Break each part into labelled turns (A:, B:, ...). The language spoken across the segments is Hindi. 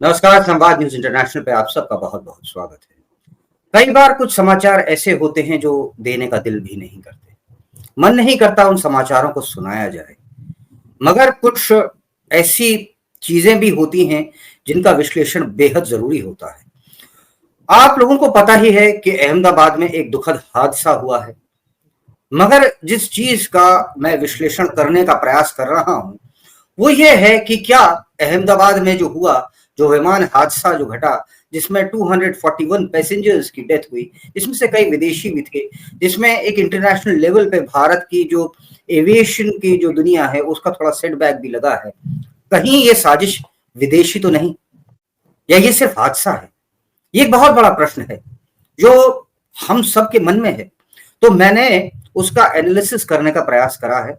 A: नमस्कार, संवाद न्यूज इंटरनेशनल पे आप सबका बहुत बहुत स्वागत है। कई बार कुछ समाचार ऐसे होते हैं जो देने का दिल भी नहीं करते, मन नहीं करता उन समाचारों को सुनाया जाए, मगर कुछ ऐसी चीजें भी होती हैं जिनका विश्लेषण बेहद जरूरी होता है। आप लोगों को पता ही है कि अहमदाबाद में एक दुखद हादसा हुआ है, मगर जिस चीज का मैं विश्लेषण करने का प्रयास कर रहा हूं वो ये है कि क्या अहमदाबाद में जो हुआ, जो विमान हादसा जो घटा, जिसमें 241 पैसेंजर्स की डेथ हुई, जिसमें से कई विदेशी भी थे, जिसमें एक इंटरनेशनल लेवल पे भारत की जो एविएशन की जो दुनिया है उसका थोड़ा सेटबैक भी लगा है, कहीं ये साजिश विदेशी तो नहीं, या ये सिर्फ हादसा है? ये एक बहुत बड़ा प्रश्न है जो हम सबके मन में है। तो मैंने उसका एनालिसिस करने का प्रयास करा है।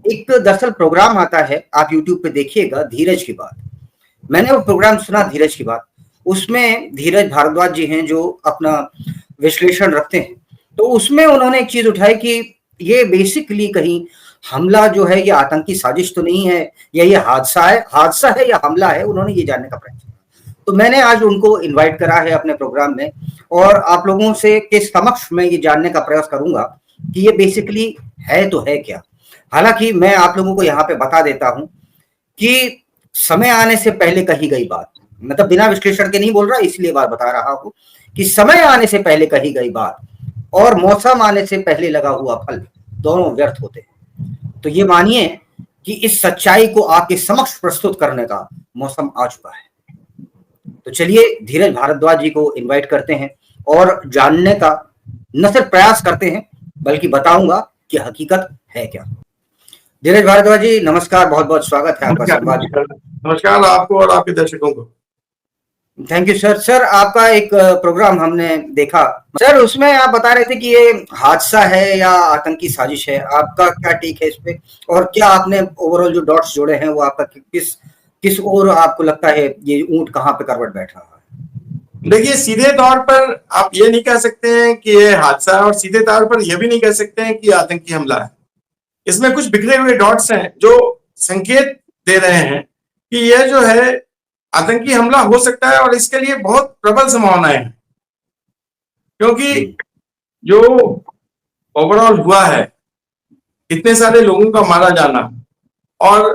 A: एक दरअसल प्रोग्राम आता है, आप यूट्यूब पे देखिएगा, धीरज की बात। मैंने वो प्रोग्राम सुना, धीरज की बात। उसमें धीरज भारद्वाज जी हैं जो अपना विश्लेषण रखते हैं, तो उसमें उन्होंने एक चीज उठाई कि ये बेसिकली कहीं हमला जो है ये आतंकी साजिश तो नहीं है, या ये हादसा है या हमला है, उन्होंने ये जानने का प्रयास किया। तो मैंने आज उनको इन्वाइट करा है अपने प्रोग्राम में, और आप लोगों से के समक्ष मैं ये जानने का प्रयास करूंगा कि ये बेसिकली है तो है क्या। हालांकि मैं आप लोगों को यहाँ पे बता देता हूं कि समय आने से पहले कही गई बात, मतलब बिना विश्लेषण के नहीं बोल रहा, इसलिए बात बता रहा हूं कि समय आने से पहले कही गई बात और मौसम आने से पहले लगा हुआ फल दोनों व्यर्थ होते हैं। तो ये मानिए कि इस सच्चाई को आपके समक्ष प्रस्तुत करने का मौसम आ चुका है। तो चलिए धीरज भारद्वाज जी को इन्वाइट करते हैं और जानने का न सिर्फ प्रयास करते हैं बल्कि बताऊंगा कि हकीकत है क्या। धीरज भारद्वाज जी नमस्कार, बहुत बहुत स्वागत है आपका संवाद।
B: नमस्कार आपको और आपके दर्शकों को।
A: Thank you sir. सर आपका एक प्रोग्राम हमने देखा सर, उसमें आप बता रहे थे कि ये हादसा है या आतंकी साजिश है, आपका क्या टेक है इस पे, और क्या आपने ओवरऑल जो डॉट्स जोड़े हैं वो आपका किस ओर आपको लगता है ये ऊंट कहाँ पे करवट बैठ रहा है?
B: देखिए, सीधे तौर पर आप ये नहीं कह सकते हैं कि ये हादसा है और सीधे तौर पर यह भी नहीं कह सकते हैं कि आतंकी हमला है। इसमें कुछ बिखरे हुए डॉट्स हैं जो संकेत दे रहे हैं कि यह जो है आतंकी हमला हो सकता है, और इसके लिए बहुत प्रबल संभावनाएं हैं, क्योंकि जो ओवरऑल हुआ है, इतने सारे लोगों का मारा जाना और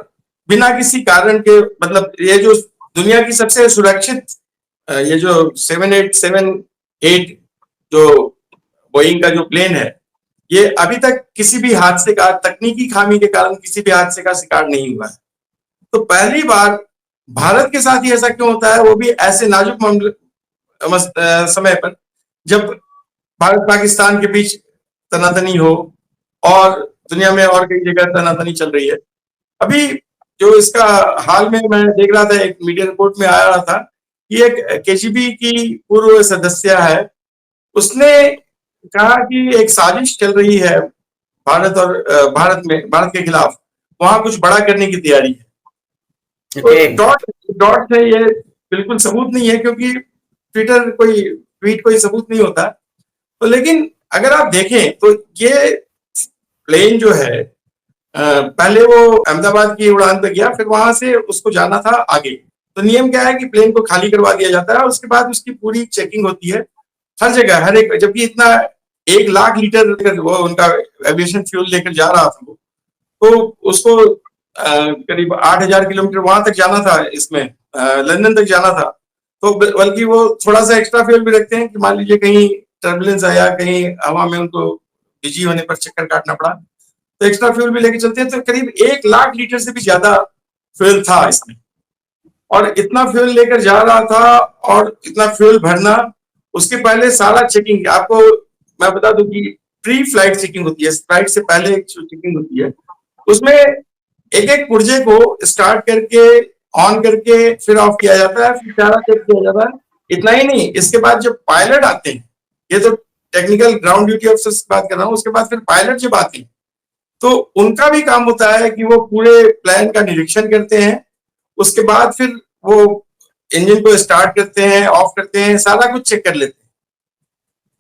B: बिना किसी कारण के, मतलब ये जो दुनिया की सबसे सुरक्षित ये जो 787-8 जो बोइंग का जो प्लेन है, ये अभी तक किसी भी हादसे का, तकनीकी खामी के कारण किसी भी हादसे का शिकार नहीं हुआ है। तो पहली बार भारत के साथ ही ऐसा क्यों होता है, वो भी ऐसे नाजुक समय पर जब भारत पाकिस्तान के बीच तनातनी हो और दुनिया में और कई जगह तनातनी चल रही है। अभी जो इसका हाल में मैं देख रहा था, एक मीडिया रिपोर्ट में आया रहा था कि एक केजीबी की पूर्व सदस्य है, उसने कहा कि एक साजिश चल रही है भारत के खिलाफ, वहां कुछ बड़ा करने की तैयारी है। डॉट है, ये बिल्कुल सबूत नहीं है, क्योंकि ट्वीट कोई सबूत नहीं होता। तो लेकिन अगर आप देखें तो ये प्लेन जो है, पहले वो अहमदाबाद की उड़ान पे गया, फिर वहां से उसको जाना था आगे। तो नियम क्या है कि प्लेन को खाली करवा दिया जाता है और उसके बाद उसकी पूरी चेकिंग होती है हर जगह, हर एक, जबकि इतना 1 लाख लीटर वो उनका एविएशन फ्यूल लेकर जा रहा था वो, तो उसको करीब 8,000 किलोमीटर वहां तक जाना था, इसमें लंदन तक जाना था। तो बल्कि वो थोड़ा सा एक्स्ट्रा फ्यूल भी रखते हैं कि मान लीजिए कहीं टर्बुलेंस आया, कहीं हवा में उनको बिजी होने पर चक्कर काटना पड़ा, तो एक्स्ट्रा फ्यूल भी लेके चलते हैं। तो करीब 1 लाख लीटर से भी ज्यादा फ्यूल था इसमें, और इतना फ्यूल लेकर जा रहा था, और इतना फ्यूल भरना, उसके पहले सारा चेकिंग, आपको मैं बता दूं कि प्री फ्लाइट चेकिंग होती है, फ्लाइट से पहले एक चेकिंग होती है, उसमें एक एक पुर्जे को स्टार्ट करके, ऑन करके, फिर ऑफ किया जाता है, फिर सारा चेक किया जाता है। इतना ही नहीं, इसके बाद जब पायलट आते हैं, ये तो टेक्निकल ग्राउंड ड्यूटी अफसर्स की बात कर रहा हूँ, उसके बाद फिर पायलट जब आते हैं तो उनका भी काम होता है कि वो पूरे प्लान का निरीक्षण करते हैं, उसके बाद फिर वो इंजन को स्टार्ट करते हैं, ऑफ करते हैं, सारा कुछ चेक कर लेते हैं।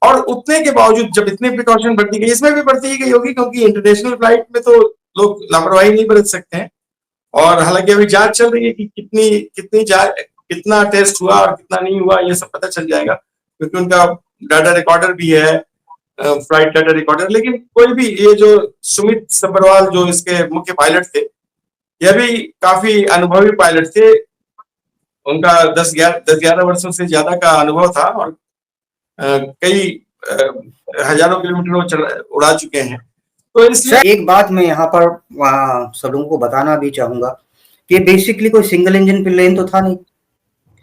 B: और उतने के बावजूद जब इतने प्रिकॉशन बरती गई, इसमें भी बरती गई होगी, क्योंकि इंटरनेशनल फ्लाइट में तो लोग लापरवाही नहीं बरत सकते हैं। और हालांकि अभी जांच चल रही है कि कितनी कितना टेस्ट हुआ और कितना नहीं हुआ ये सब पता चल जाएगा, क्योंकि उनका डाटा रिकॉर्डर भी है, फ्लाइट डाटा रिकॉर्डर। लेकिन कोई भी, ये जो सुमित सब्बरवाल जो इसके मुख्य पायलट थे, यह भी काफी अनुभवी पायलट थे। उनका 10-11 वर्षों से ज्यादा का अनुभव था और कई हजारों किलोमीटर वो उड़ा चुके हैं। तो इसलिए
A: एक बात मैं यहाँ पर सब लोगों को बताना भी चाहूंगा कि बेसिकली कोई सिंगल इंजन प्लेन तो था नहीं,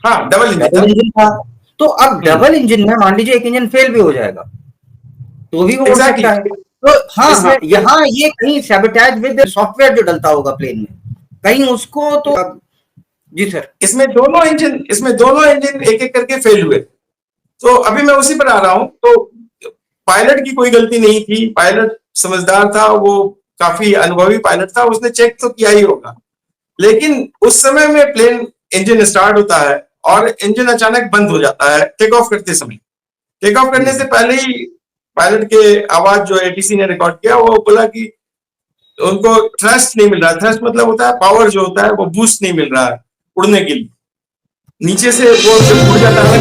B: हाँ, डबल
A: इंजन था। तो अब डबल इंजन में मान लीजिए एक इंजन फेल भी हो जाएगा तो भी वो उड़ सकता है। तो हाँ, यहाँ ये कहीं सैबोटेज विद सॉफ्टवेयर जो डलता होगा प्लेन में, कहीं उसको तो जी सर,
B: इसमें दोनों इंजन एक एक करके फेल हुए। तो अभी मैं उसी पर आ रहा हूं। तो पायलट की कोई गलती नहीं थी, पायलट समझदार था, वो काफी अनुभवी पायलट था, उसने चेक तो किया ही होगा। लेकिन उस समय में प्लेन इंजन स्टार्ट होता है और इंजन अचानक बंद हो जाता है टेक ऑफ करते समय। टेक ऑफ करने से पहले ही पायलट के आवाज जो एटीसी ने रिकॉर्ड किया, वो बोला कि उनको थ्रस्ट नहीं मिल रहा। थ्रस्ट मतलब होता है पावर, जो होता है वो बूस्ट नहीं मिल रहा है उड़ने के लिए। नीचे से वो जब उड़ जाता है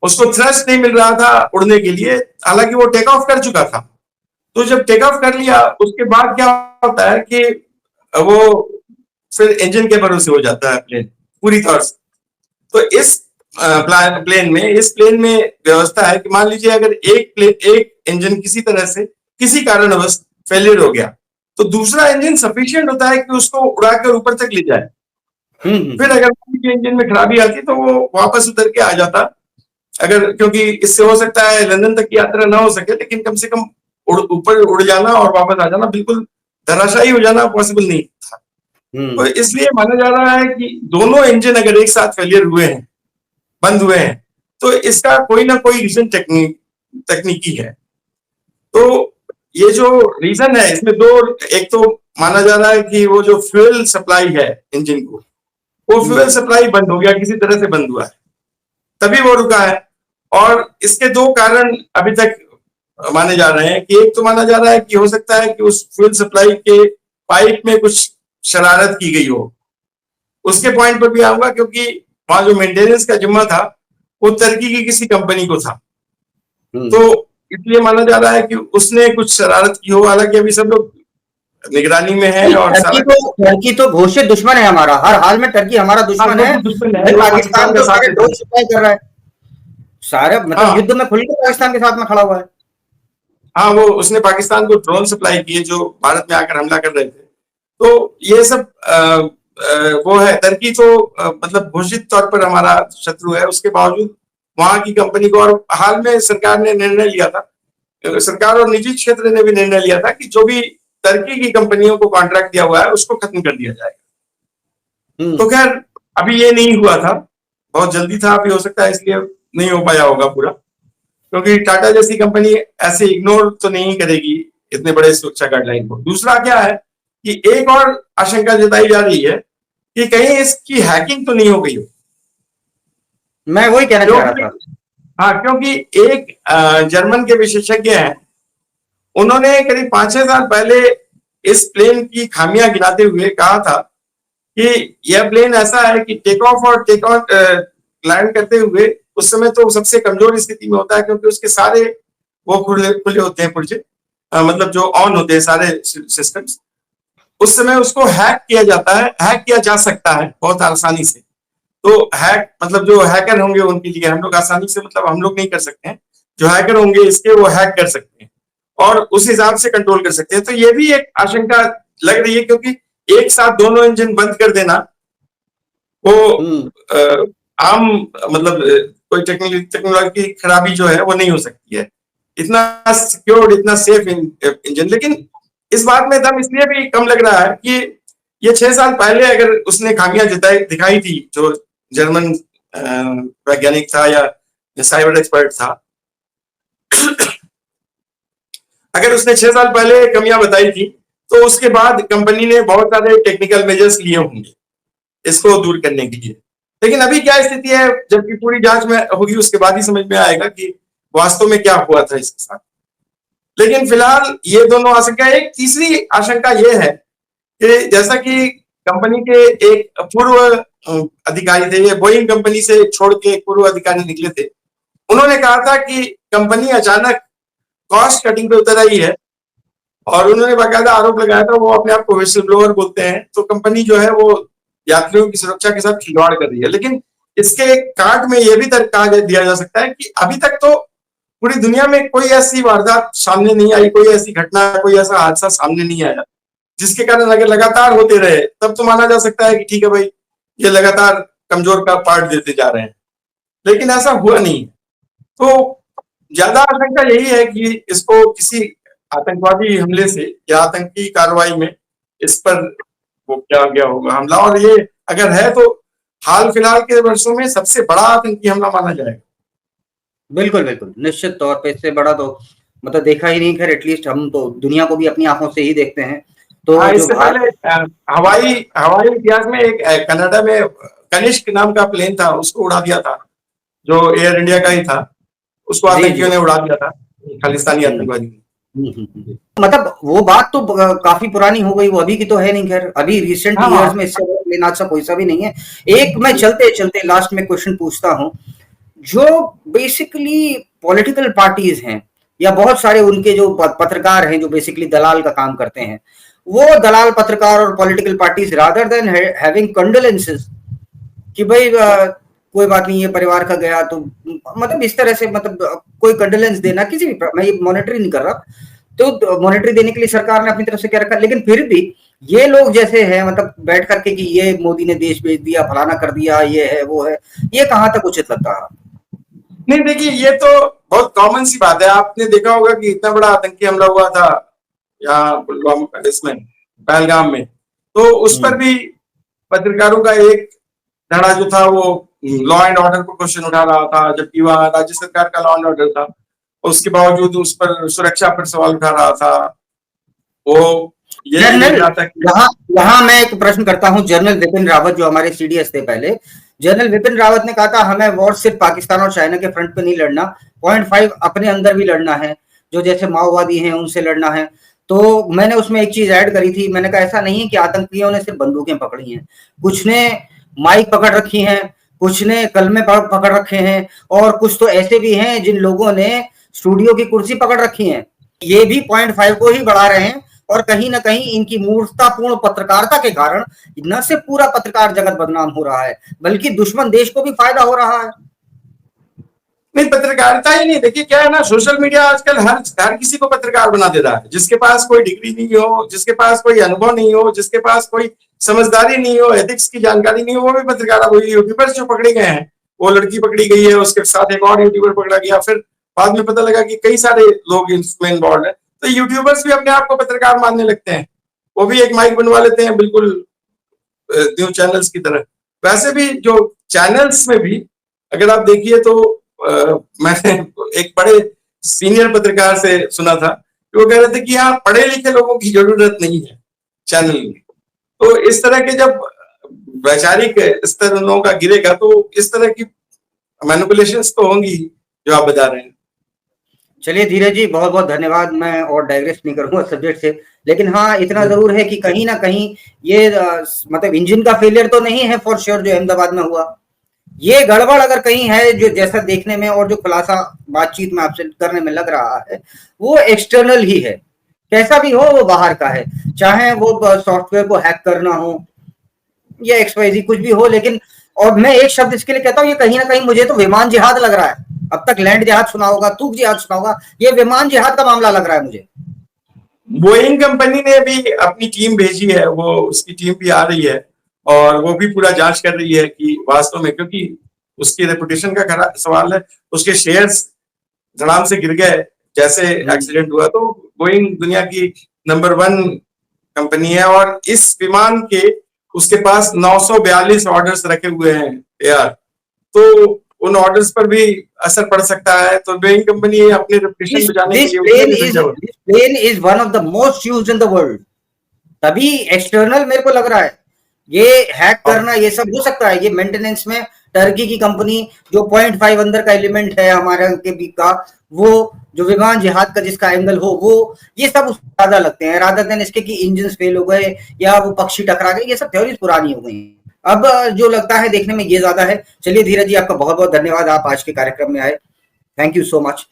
B: उसको थ्रस्ट नहीं मिल रहा था उड़ने के लिए, हालांकि वो टेक ऑफ कर चुका था। तो जब टेक ऑफ कर लिया उसके बाद क्या होता है कि वो फिर इंजन के भरोसे हो जाता है प्लेन पूरी तरह से। तो इस प्लेन में व्यवस्था है कि मान लीजिए अगर एक इंजन किसी तरह से किसी कारणवश फेलियर हो गया, तो दूसरा इंजन सफिशिएंट होता है कि उसको उड़ाकर ऊपर तक ले जाए। फिर अगर इंजन में खराबी आती तो वो वापस उतर के आ जाता। अगर, क्योंकि इससे हो सकता है लंदन तक की यात्रा ना हो सके, लेकिन कम से कम ऊपर उड़ जाना और वापस आ जाना, बिल्कुल धराशायी हो जाना पॉसिबल नहीं था। तो इसलिए माना जा रहा है कि दोनों इंजन अगर एक साथ फेलियर हुए हैं, बंद हुए हैं, तो इसका कोई ना कोई रीजन तकनीकी है। तो ये जो रीजन है इसमें दो, एक तो माना जा रहा है कि वो जो फ्यूल सप्लाई है इंजन को, वो फ्यूल सप्लाई बंद हो गया, किसी तरह से बंद हुआ है, तभी वो रुका है। और इसके दो कारण अभी तक माने जा रहे हैं कि एक तो माना जा रहा है कि हो सकता है कि उस फ्यूल सप्लाई के पाइप में कुछ शरारत की गई हो। उसके पॉइंट पर भी आऊंगा, क्योंकि वहां जो मेंटेनेंस का जिम्मा था वो तुर्की की किसी कंपनी को था। तो इसलिए माना जा रहा है कि उसने कुछ शरारत की हो। हालांकि अभी सब लोग निगरानी में है। और
A: टर्की तो घोषित दुश्मन है हमारा, हर हाल में टर्की हमारा दुश्मन है। पाकिस्तान को सारे ड्रोन सप्लाई कर रहा है, सारे मतलब युद्ध में खुलकर पाकिस्तान के साथ में खड़ा हुआ है।
B: हाँ, वो उसने पाकिस्तान को ड्रोन सप्लाई किए जो भारत में आकर हमला कर रहे थे। तो ये सब वो है। टर्की तो मतलब घोषित तौर पर हमारा शत्रु है, उसके बावजूद वहां की कंपनी को, और हाल में सरकार ने निर्णय लिया था, सरकार और निजी क्षेत्र ने भी निर्णय लिया था कि जो भी टर्की की कंपनियों को कॉन्ट्रैक्ट दिया हुआ है उसको खत्म कर दिया जाएगा। तो खैर अभी ये नहीं हुआ था, बहुत जल्दी था, अभी हो सकता है इसलिए नहीं हो पाया होगा पूरा, क्योंकि टाटा जैसी कंपनी ऐसे इग्नोर तो नहीं करेगी इतने बड़े सुरक्षा गाइडलाइन को। दूसरा क्या है कि एक और आशंका जताई जा रही है कि कहीं इसकी हैकिंग तो नहीं हो गई हो।
A: मैं वही कहना चाह रहा था।
B: हाँ, क्योंकि एक जर्मन के विशेषज्ञ हैं, उन्होंने करीब 5-6 साल पहले इस प्लेन की खामियां गिनाते हुए कहा था कि यह प्लेन ऐसा है कि टेक ऑफ और टेक ऑन लैंड करते हुए उस समय तो सबसे कमजोर स्थिति में होता है, क्योंकि उसके सारे वो खुले होते हैं पुर्जे, मतलब जो ऑन होते हैं सारे सिस्टम्स। उस समय उसको हैक किया जाता है, हैक किया जा सकता है बहुत आसानी से। तो हैक मतलब जो हैकर होंगे उनके लिए, हम लोग आसानी से मतलब हम लोग नहीं कर सकते हैं, जो हैकर होंगे इसके वो हैक कर सकते हैं और उस हिसाब से कंट्रोल कर सकते हैं। तो ये भी एक आशंका लग रही है, क्योंकि एक साथ दोनों इंजन बंद कर देना वो आम मतलब कोई टेक्नोलॉजी की खराबी जो है वो नहीं हो सकती है। इतना सिक्योर्ड, इतना सेफ इंजन। लेकिन इस बात में दम इसलिए भी कम लग रहा है कि ये 6 साल पहले अगर उसने खामियां दिखाई थी, जो जर्मन वैज्ञानिक था या साइबर एक्सपर्ट था, अगर उसने 6 साल पहले कमियां बताई थी, तो उसके बाद कंपनी ने बहुत सारे टेक्निकल मेजर्स लिए होंगे इसको दूर करने के लिए। लेकिन अभी क्या स्थिति है, जबकि पूरी जांच में होगी उसके बाद ही समझ में आएगा कि वास्तव में क्या हुआ था इसके साथ। लेकिन फिलहाल ये दोनों आशंका। एक तीसरी आशंका ये है कि जैसा कि कंपनी के एक पूर्व अधिकारी थे, ये बोइंग कंपनी से छोड़ के एक पूर्व अधिकारी निकले थे। उन्होंने कहा था कि कंपनी अचानक कॉस्ट कटिंग पे उतर आई है, और उन्होंने बाकायदा आरोप लगाया था, वो अपने आप को विसल ब्लोअर बोलते हैं, तो कंपनी जो है वो यात्रियों की सुरक्षा के साथ खिलवाड़ कर रही है। लेकिन इसके काट में यह भी तर्क कहा दिया जा सकता है कि अभी तक तो पूरी दुनिया में कोई ऐसी वारदात सामने नहीं आई, कोई ऐसी घटना, कोई ऐसा हादसा सामने नहीं आया जिसके कारण अगर लगातार होते रहे तब तो माना जा सकता है कि ठीक है भाई, ये लगातार कमजोर का पार्ट देते जा रहे हैं। लेकिन ऐसा हुआ नहीं। तो ज्यादा आशंका यही है कि इसको किसी आतंकवादी हमले से या आतंकी कार्रवाई में इस पर वो क्या गया होगा हमला, और ये अगर है तो हाल फिलहाल के वर्षों में सबसे बड़ा आतंकी हमला माना जाएगा।
A: बिल्कुल बिल्कुल, निश्चित तौर पे इससे बड़ा तो मतलब देखा ही नहीं। खैर एटलीस्ट हम तो दुनिया को भी अपनी आंखों से ही देखते हैं। तो
B: हाँ,
A: जो
B: इससे पहले हवाई इतिहास में एक कनाडा में कनिष्क नाम का प्लेन था, उसको उड़ा दिया था, जो एयर इंडिया का ही था, उसको आतंकियों ने उड़ा दिया था, खालिस्तानी आतंकवादी।
A: मतलब वो बात तो काफी पुरानी हो गई, वो अभी की तो है नहीं। खैर अभी रिसेंट ईयर्स में इससे प्लेन हादसा कोई सा भी नहीं है। एक मैं चलते चलते लास्ट में क्वेश्चन पूछता हूँ, जो बेसिकली पॉलिटिकल पार्टीज हैं या बहुत सारे उनके जो पत्रकार हैं जो बेसिकली दलाल का काम करते हैं, वो दलाल पत्रकार और political parties rather than having condolences कि भाई कोई बात नहीं, ये परिवार का गया, तो मतलब इस तरह से मतलब कोई कंडोलेंस देना किसी भी, मैं ये मॉनिटरी नहीं कर रहा, तो मॉनिटरी देने के लिए सरकार ने अपनी तरफ से क्या रखा, लेकिन फिर भी ये लोग जैसे हैं मतलब बैठ करके कि ये मोदी ने देश बेच दिया, फलाना कर दिया, ये है वो है, ये कहां तक उचित लगता है?
B: नहीं, देखिए ये तो बहुत कॉमन सी बात है। आपने देखा होगा कि इतना बड़ा आतंकी हमला हुआ था यहाँ पुलवामा, इसमें पहलगाम में, तो उस पर भी पत्रकारों का एक धड़ा जो था वो लॉ एंड ऑर्डर को क्वेश्चन उठा रहा था, जबकि वहां राज्य सरकार का लॉ एंड ऑर्डर था, उसके बावजूद उस पर सुरक्षा पर सवाल उठा रहा था। वो ये
A: जनरल यहाँ मैं एक प्रश्न करता हूँ, जनरल विपिन रावत जो हमारे सीडीएस थे पहले, जनरल विपिन रावत ने कहा था हमें वॉर सिर्फ पाकिस्तान और चाइना के फ्रंट पे नहीं लड़ना, 0.5 अपने अंदर भी लड़ना है, जो जैसे माओवादी हैं उनसे लड़ना है। तो मैंने उसमें एक चीज ऐड करी थी, मैंने कहा ऐसा नहीं है कि आतंकियों ने सिर्फ बंदूकें पकड़ी हैं, कुछ ने माइक पकड़ रखी हैं, कुछ ने कलमे पकड़ रखे हैं, और कुछ तो ऐसे भी हैं जिन लोगों ने स्टूडियो की कुर्सी पकड़ रखी है। ये भी 0.5 को ही बढ़ा रहे हैं, और कहीं ना कहीं इनकी मूर्खतापूर्ण पत्रकारिता के कारण न सिर्फ पूरा पत्रकार जगत बदनाम हो रहा है, बल्कि दुश्मन देश को भी फायदा हो रहा है।
B: नहीं, पत्रकारिता ही नहीं, देखिए क्या है ना, सोशल मीडिया आजकल हर किसी को पत्रकार बना दे रहा है। जिसके पास कोई डिग्री नहीं हो, जिसके पास कोई अनुभव नहीं हो, जिसके पास कोई समझदारी नहीं हो, एथिक्स की जानकारी नहीं हो, वो भी पत्रकार। वो यूट्यूबर्स जो पकड़े गए हैं, वो लड़की पकड़ी गई है, उसके साथ एक और यूट्यूबर पकड़ा गया, फिर बाद में पता लगा कि कई सारे लोग इसमें इन्वॉल्व है। तो यूट्यूबर्स भी अपने आप को पत्रकार मानने लगते हैं, वो भी एक माइक बनवा लेते हैं बिल्कुल न्यूज चैनल्स की तरह। वैसे भी जो चैनल्स में भी अगर आप देखिए तो मैंने एक बड़े सीनियर पत्रकार से सुना था कि वो कह रहे थे कि यहाँ पढ़े लिखे लोगों की जरूरत नहीं है चैनल में। तो इस तरह के जब वैचारिक स्तर लोगों का गिरेगा तो इस तरह की मैनिपुलेशंस तो होंगी जो आप बता रहे हैं।
A: चलिए धीरज जी, बहुत बहुत धन्यवाद। मैं और डाइग्रेस नहीं करूंगा सब्जेक्ट से, लेकिन हाँ इतना जरूर है कि कहीं ना कहीं ये मतलब इंजन का फेलियर तो नहीं है फॉर श्योर जो अहमदाबाद में हुआ। ये गड़बड़ अगर कहीं है, जो जैसा देखने में और जो खुलासा बातचीत में आपसे करने में लग रहा है, वो एक्सटर्नल ही है। कैसा भी हो वो बाहर का है, चाहे वो सॉफ्टवेयर को हैक करना हो या एक्सवाइजी कुछ भी हो। लेकिन और मैं एक शब्द इसके लिए कहता हूँ, ये कहीं ना कहीं मुझे तो विमान जिहाद लग रहा है। अब तक लैंड जिहाद सुना होगा, तूक जिहाद सुना होगा, ये विमान जिहाद का मामला लग रहा है मुझे।
B: बोइंग कंपनी ने भी अपनी टीम भेजी है, वो उसकी टीम भी आ रही है और वो भी पूरा जांच कर रही है कि वास्तव में, क्योंकि उसकी रेपुटेशन का खरा सवाल है, उसके शेयर्स धड़ाम से गिर गए जैसे एक्सीडेंट हुआ। तो बोइंग दुनिया की नंबर 1 कंपनी है और इस विमान के उसके पास 942 ऑर्डर्स रखे हुए हैं यार, तो उन ऑर्डर्स पर भी असर पड़ सकता है। तो बोइंग कंपनी अपने रेपुटेशन बचाने के लिए
A: this plane is one of the most used in the world, तभी एक्सटर्नल मेरे को लग रहा है। ये हैक करना ये सब हो सकता है, ये मेंटेनेंस में टर्की की कंपनी जो 0.5 अंदर का एलिमेंट है हमारे के बीच का, वो जो विमान जहाज का जिसका एंगल हो, वो ये सब ज्यादा लगते हैं रादर देन इसके कि इंजन फेल हो गए या वो पक्षी टकरा गए। ये सब थ्योरीज पुरानी हो गई। अब जो लगता है देखने में ये ज्यादा है। चलिए धीरज जी, आपका बहुत बहुत धन्यवाद, आप आज के कार्यक्रम में आए। Thank you so much.